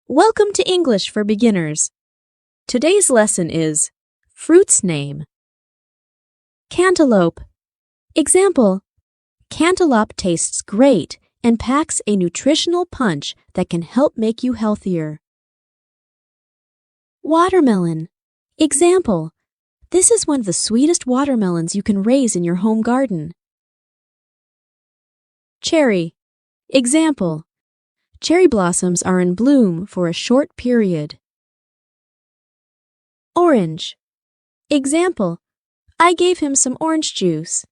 Welcome to English for Beginners. Today's lesson is Fruit's Name. Cantaloupe. Example: Cantaloupe tastes great and packs a nutritional punch that can help make you healthier. Watermelon. Example: This is one of the sweetest watermelons you can raise in your home garden. Cherry. Example: Cherry blossoms are in bloom for a short period. Orange. Example: I gave him some orange juice.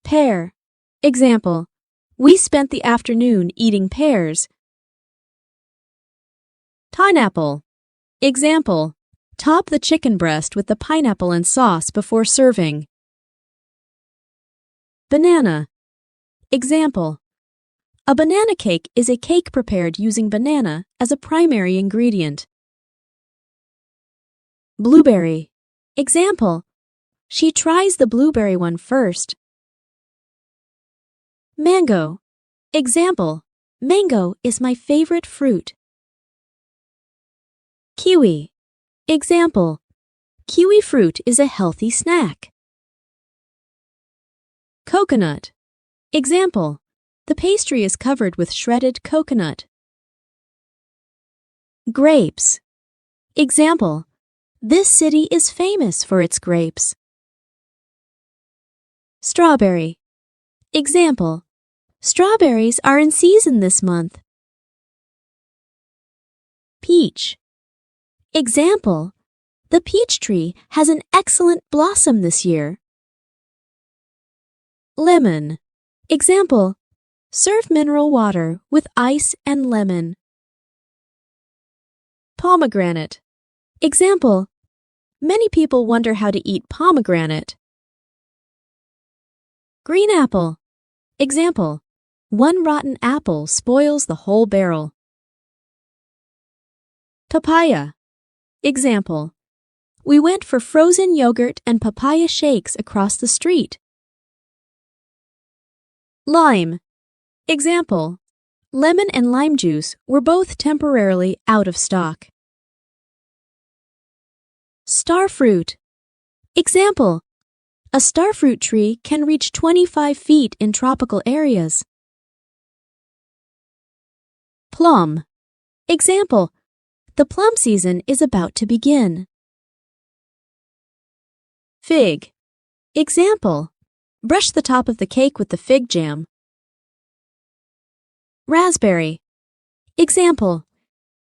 Pear. Example: We spent the afternoon eating pears. Pineapple. Example: Top the chicken breast with the pineapple and sauce before serving. Banana. Example: A banana cake is a cake prepared using banana as a primary ingredient. Blueberry. Example: She tries the blueberry one first. Mango. Example: Mango is my favorite fruit. Kiwi. Example: Kiwi fruit is a healthy snack. Coconut. Example: The pastry is covered with shredded coconut. Grapes. Example: This city is famous for its grapes. Strawberry. Example: Strawberries are in season this month. Peach. Example: The peach tree has an excellent blossom this year. Lemon. Example: Serve mineral water with ice and lemon. Pomegranate. Example: Many people wonder how to eat pomegranate. Green apple. Example: One rotten apple spoils the whole barrel. Papaya. Example: We went for frozen yogurt and papaya shakes across the street. Lime. Example: Lemon and lime juice were both temporarily out of stock. Starfruit. Example: A starfruit tree can reach 25 feet in tropical areas. Plum. Example: The plum season is about to begin. Fig. Example: Brush the top of the cake with the fig jam. Raspberry. Example: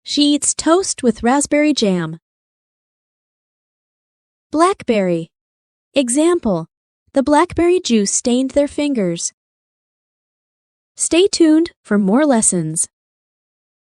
She eats toast with raspberry jam. Blackberry. Example: The blackberry juice stained their fingers. Stay tuned for more lessons.